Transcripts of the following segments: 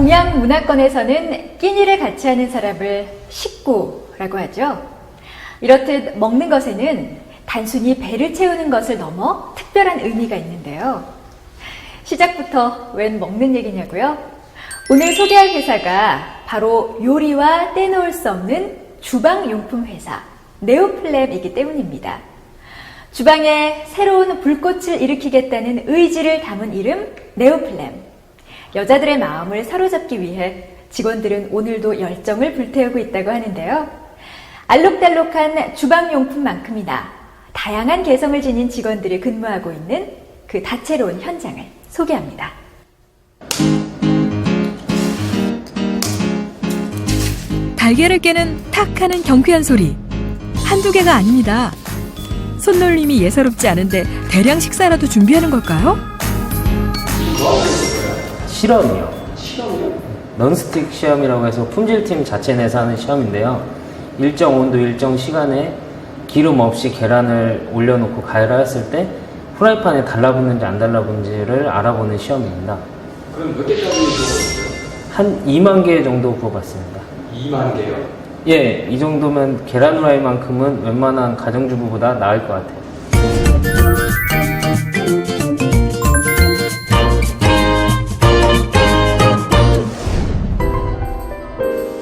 동양 문화권에서는 끼니를 같이 하는 사람을 식구라고 하죠. 이렇듯 먹는 것에는 단순히 배를 채우는 것을 넘어 특별한 의미가 있는데요. 시작부터 웬 먹는 얘기냐고요? 오늘 소개할 회사가 바로 요리와 떼놓을 수 없는 주방용품 회사 네오플램이기 때문입니다. 주방에 새로운 불꽃을 일으키겠다는 의지를 담은 이름 네오플램. 여자들의 마음을 사로잡기 위해 직원들은 오늘도 열정을 불태우고 있다고 하는데요. 알록달록한 주방용품만큼이나 다양한 개성을 지닌 직원들이 근무하고 있는 그 다채로운 현장을 소개합니다. 달걀을 깨는 탁 하는 경쾌한 소리. 한두 개가 아닙니다. 손놀림이 예사롭지 않은데 대량 식사라도 준비하는 걸까요? 실험이요. 넌스틱 시험이라고 해서 품질팀 자체 내서 하는 시험인데요. 일정 온도, 일정 시간에 기름 없이 계란을 올려놓고 가열하였을 때 프라이팬에 달라붙는지 안 달라붙는지를 알아보는 시험입니다. 그럼 몇 개까지 구워봤어요? 한 2만 개 정도 구워봤습니다. 2만 개요? 예, 이 정도면 계란 후라이만큼은 웬만한 가정주부보다 나을 것 같아요.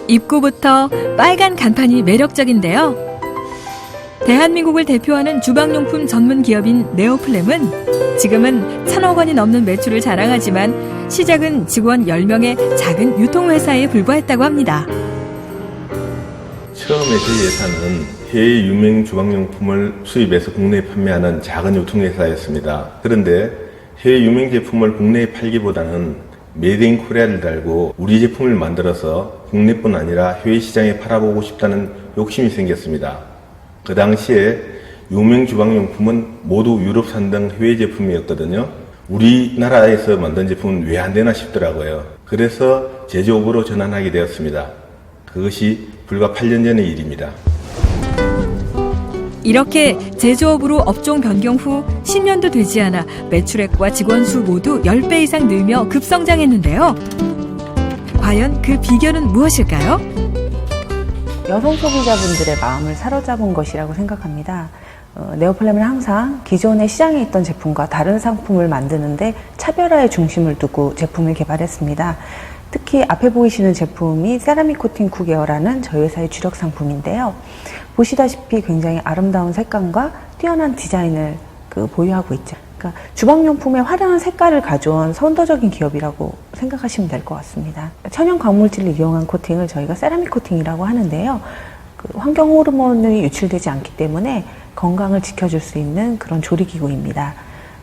입구부터 빨간 간판이 매력적인데요. 대한민국을 대표하는 주방용품 전문 기업인 네오플램은 지금은 1,000억 원이 넘는 매출을 자랑하지만 시작은 직원 10명의 작은 유통회사에 불과했다고 합니다. 처음에 저희 회사는 해외 유명 주방용품을 수입해서 국내에 판매하는 작은 유통회사였습니다. 그런데 해외 유명 제품을 국내에 팔기보다는 메이드 인 코리아를 달고 우리 제품을 만들어서 국내뿐 아니라 해외 시장에 팔아보고 싶다는 욕심이 생겼습니다. 그 당시에 유명 주방용품은 모두 유럽산 등 해외 제품이었거든요. 우리나라에서 만든 제품은 왜 안 되나 싶더라고요. 그래서 제조업으로 전환하게 되었습니다. 그것이 불과 8년 전의 일입니다. 이렇게 제조업으로 업종 변경 후 10년도 되지 않아 매출액과 직원 수 모두 10배 이상 늘며 급성장했는데요. 과연 그 비결은 무엇일까요? 여성 소비자분들의 마음을 사로잡은 것이라고 생각합니다. 네오플램은 항상 기존의 시장에 있던 제품과 다른 상품을 만드는데 차별화에 중심을 두고 제품을 개발했습니다. 특히 앞에 보이시는 제품이 세라믹 코팅 쿠게어라는 저희 회사의 주력 상품인데요. 보시다시피 굉장히 아름다운 색감과 뛰어난 디자인을 보유하고 있죠. 그러니까 주방용품의 화려한 색깔을 가져온 선도적인 기업이라고 생각하시면 될 것 같습니다. 천연 광물질을 이용한 코팅을 저희가 세라믹 코팅이라고 하는데요. 환경 호르몬이 유출되지 않기 때문에 건강을 지켜줄 수 있는 그런 조리기구입니다.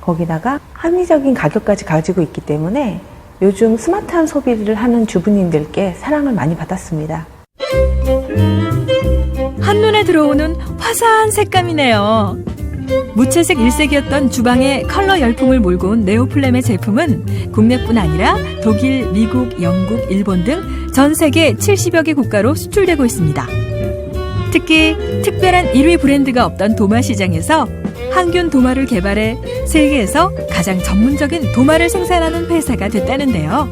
거기다가 합리적인 가격까지 가지고 있기 때문에 요즘 스마트한 소비를 하는 주부님들께 사랑을 많이 받았습니다. 한눈에 들어오는 화사한 색감이네요. 무채색 일색이었던 주방에 컬러 열풍을 몰고 온 네오플램의 제품은 국내뿐 아니라 독일, 미국, 영국, 일본 등 전 세계 70여 개 국가로 수출되고 있습니다. 특히 특별한 1위 브랜드가 없던 도마 시장에서 항균 도마를 개발해 세계에서 가장 전문적인 도마를 생산하는 회사가 됐다는데요.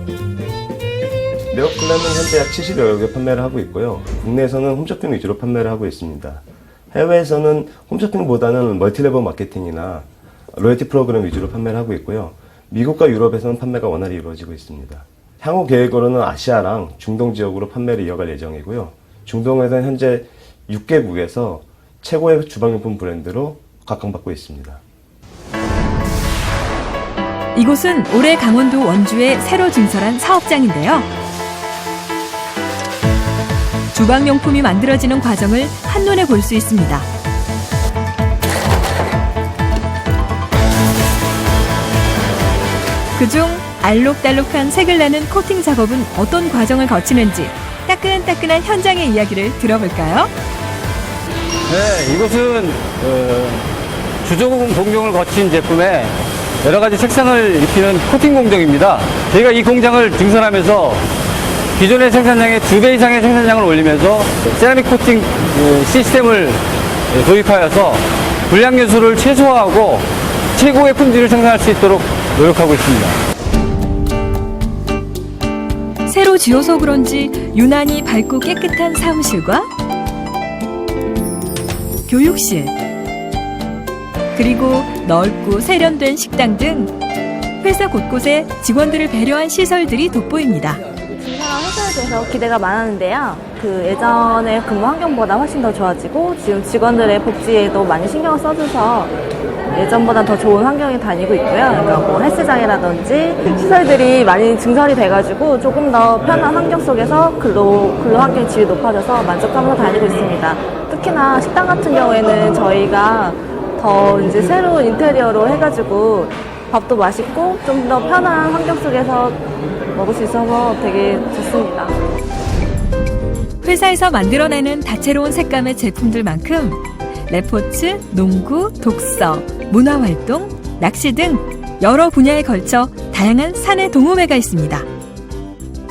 네오플램은 현재 약 70여 개 판매를 하고 있고요. 국내에서는 홈쇼핑 위주로 판매를 하고 있습니다. 해외에서는 홈쇼핑보다는 멀티레벨 마케팅이나 로열티 프로그램 위주로 판매를 하고 있고요. 미국과 유럽에서는 판매가 원활히 이루어지고 있습니다. 향후 계획으로는 아시아랑 중동 지역으로 판매를 이어갈 예정이고요. 중동에서는 현재 6개국에서 최고의 주방용품 브랜드로 각광받고 있습니다. 이곳은 올해 강원도 원주에 새로 증설한 사업장인데요. 주방용품이 만들어지는 과정을 한눈에 볼 수 있습니다. 그중 알록달록한 색을 내는 코팅 작업은 어떤 과정을 거치는지 따끈따끈한 현장의 이야기를 들어볼까요? 네, 이곳은 주조금 공정을 거친 제품에 여러 가지 색상을 입히는 코팅 공정입니다. 저희가 이 공장을 증설하면서 기존의 생산량의 2배 이상의 생산량을 올리면서 세라믹 코팅 시스템을 도입하여서 불량 요소를 최소화하고 최고의 품질을 생산할 수 있도록 노력하고 있습니다. 새로 지어서 그런지 유난히 밝고 깨끗한 사무실과 교육실, 그리고 넓고 세련된 식당 등 회사 곳곳에 직원들을 배려한 시설들이 돋보입니다. 진사가 회사에 대해서 기대가 많았는데요. 그 예전의 근무 환경보다 훨씬 더 좋아지고 지금 직원들의 복지에도 많이 신경을 써줘서 예전보다 더 좋은 환경에 다니고 있고요. 그러니까 뭐 헬스장이라든지 시설들이 많이 증설이 돼가지고 조금 더 편한 환경 속에서 근로 환경 질이 높아져서 만족하면서 다니고 있습니다. 특히나 식당 같은 경우에는 저희가 더 이제 새로운 인테리어로 해가지고 밥도 맛있고 좀 더 편한 환경 속에서 먹을 수 있어서 되게 좋습니다. 회사에서 만들어내는 다채로운 색감의 제품들만큼 레포츠, 농구, 독서, 문화활동, 낚시 등 여러 분야에 걸쳐 다양한 사내 동호회가 있습니다.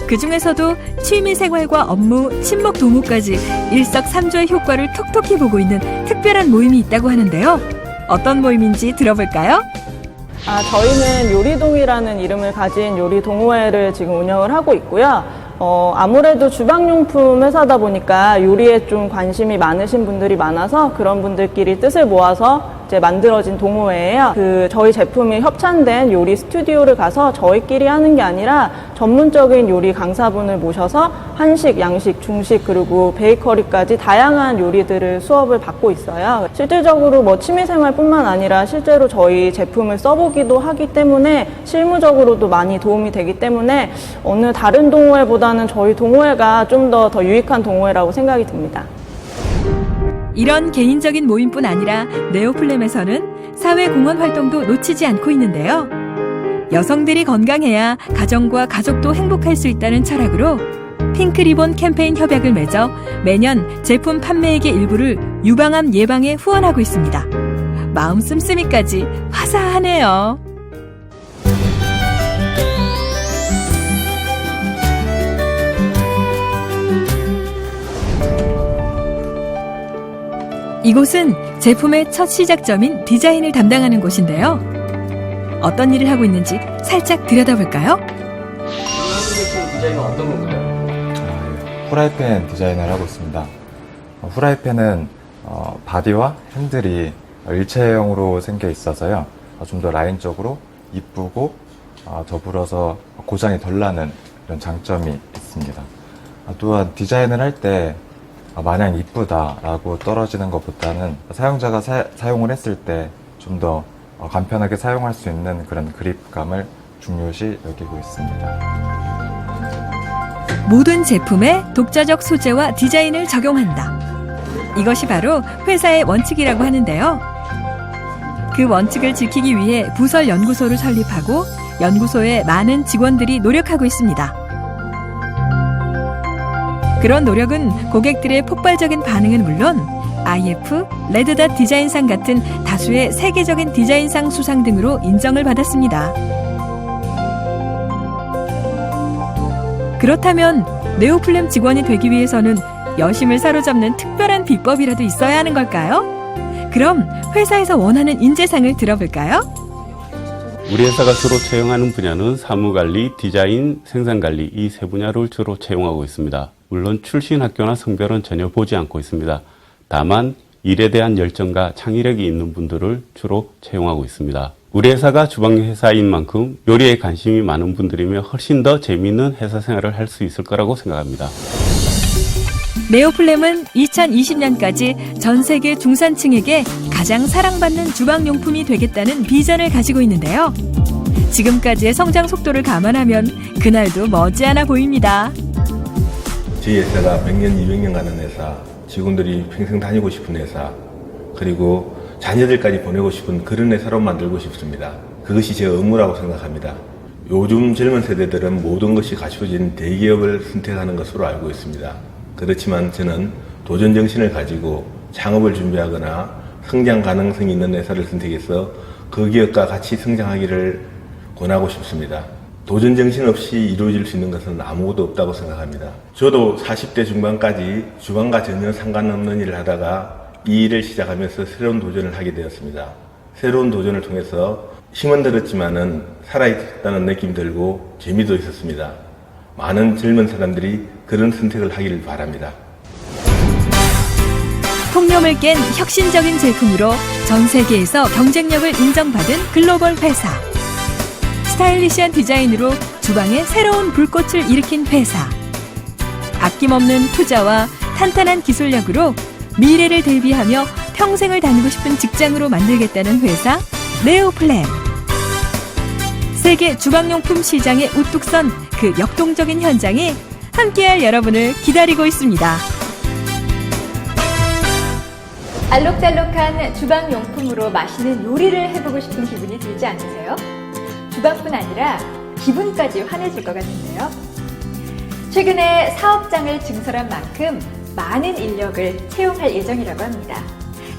그 중에서도 취미생활과 업무, 친목 도모까지 일석삼조의 효과를 톡톡히 보고 있는 특별한 모임이 있다고 하는데요. 어떤 모임인지 들어볼까요? 저희는 요리동이라는 이름을 가진 요리 동호회를 지금 운영을 하고 있고요. 아무래도 주방용품 회사다 보니까 요리에 좀 관심이 많으신 분들이 많아서 그런 분들끼리 뜻을 모아서 이제 만들어진 동호회예요. 저희 제품이 협찬된 요리 스튜디오를 가서 저희끼리 하는 게 아니라 전문적인 요리 강사분을 모셔서 한식, 양식, 중식 그리고 베이커리까지 다양한 요리들을 수업을 받고 있어요. 실질적으로 뭐 취미생활뿐만 아니라 실제로 저희 제품을 써보기도 하기 때문에 실무적으로도 많이 도움이 되기 때문에 어느 다른 동호회보다는 저희 동호회가 좀 더 유익한 동호회라고 생각이 듭니다. 이런 개인적인 모임뿐 아니라 네오플렘에서는 사회공헌 활동도 놓치지 않고 있는데요. 여성들이 건강해야 가정과 가족도 행복할 수 있다는 철학으로 핑크리본 캠페인 협약을 맺어 매년 제품 판매액의 일부를 유방암 예방에 후원하고 있습니다. 마음 씀씀이까지 화사하네요. 이곳은 제품의 첫 시작점인 디자인을 담당하는 곳인데요. 어떤 일을 하고 있는지 살짝 들여다볼까요? 제품 디자인은 어떤 건가요? 후라이팬 디자인을 하고 있습니다. 후라이팬은 바디와 핸들이 일체형으로 생겨 있어서요. 좀 더 라인적으로 이쁘고 더불어서 고장이 덜 나는 이런 장점이 있습니다. 또한 디자인을 할 때 마냥 이쁘다라고 떨어지는 것보다는 사용자가 사용을 했을 때 좀 더 간편하게 사용할 수 있는 그런 그립감을 중요시 여기고 있습니다. 모든 제품에 독자적 소재와 디자인을 적용한다. 이것이 바로 회사의 원칙이라고 하는데요. 그 원칙을 지키기 위해 부설 연구소를 설립하고 연구소에 많은 직원들이 노력하고 있습니다. 그런 노력은 고객들의 폭발적인 반응은 물론 IF, 레드닷 디자인상 같은 다수의 세계적인 디자인상 수상 등으로 인정을 받았습니다. 그렇다면 네오플렘 직원이 되기 위해서는 여심을 사로잡는 특별한 비법이라도 있어야 하는 걸까요? 그럼 회사에서 원하는 인재상을 들어볼까요? 우리 회사가 주로 채용하는 분야는 사무관리, 디자인, 생산관리 이 세 분야를 주로 채용하고 있습니다. 물론 출신 학교나 성별은 전혀 보지 않고 있습니다. 다만 일에 대한 열정과 창의력이 있는 분들을 주로 채용하고 있습니다. 우리 회사가 주방 회사인 만큼 요리에 관심이 많은 분들이면 훨씬 더 재미있는 회사 생활을 할 수 있을 거라고 생각합니다. 네오플렘은 2020년까지 전 세계 중산층에게 가장 사랑받는 주방용품이 되겠다는 비전을 가지고 있는데요. 지금까지의 성장 속도를 감안하면 그날도 머지않아 보입니다. 저희 회사가 100년, 200년 가는 회사, 직원들이 평생 다니고 싶은 회사, 그리고 자녀들까지 보내고 싶은 그런 회사로 만들고 싶습니다. 그것이 제 의무라고 생각합니다. 요즘 젊은 세대들은 모든 것이 갖춰진 대기업을 선택하는 것으로 알고 있습니다. 그렇지만 저는 도전 정신을 가지고 창업을 준비하거나 성장 가능성이 있는 회사를 선택해서 그 기업과 같이 성장하기를 권하고 싶습니다. 도전 정신 없이 이루어질 수 있는 것은 아무것도 없다고 생각합니다. 저도 40대 중반까지 주방과 전혀 상관없는 일을 하다가 이 일을 시작하면서 새로운 도전을 하게 되었습니다. 새로운 도전을 통해서 힘은 들었지만은 살아있다는 느낌이 들고 재미도 있었습니다. 많은 젊은 사람들이 그런 선택을 하기를 바랍니다. 통념을 깬 혁신적인 제품으로 전 세계에서 경쟁력을 인정받은 글로벌 회사. 스타일리시한 디자인으로 주방에 새로운 불꽃을 일으킨 회사. 아낌없는 투자와 탄탄한 기술력으로 미래를 대비하며 평생을 다니고 싶은 직장으로 만들겠다는 회사 네오플랜. 세계 주방용품 시장에 우뚝 선 그 역동적인 현장이 함께할 여러분을 기다리고 있습니다. 알록달록한 주방용품으로 맛있는 요리를 해보고 싶은 기분이 들지 않으세요? 주방뿐 아니라 기분까지 환해질 것 같은데요. 최근에 사업장을 증설한 만큼 많은 인력을 채용할 예정이라고 합니다.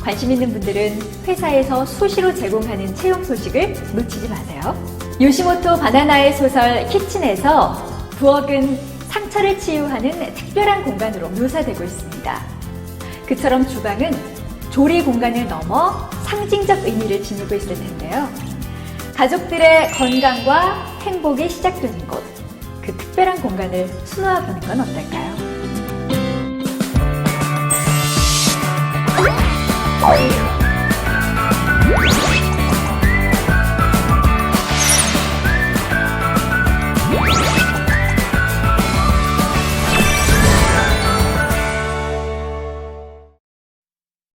관심 있는 분들은 회사에서 수시로 제공하는 채용 소식을 놓치지 마세요. 요시모토 바나나의 소설 키친에서 부엌은 상처를 치유하는 특별한 공간으로 묘사되고 있습니다. 그처럼 주방은 조리 공간을 넘어 상징적 의미를 지니고 있을 텐데요. 가족들의 건강과 행복이 시작되는 곳, 그 특별한 공간을 수놓아 보는 건 어떨까요?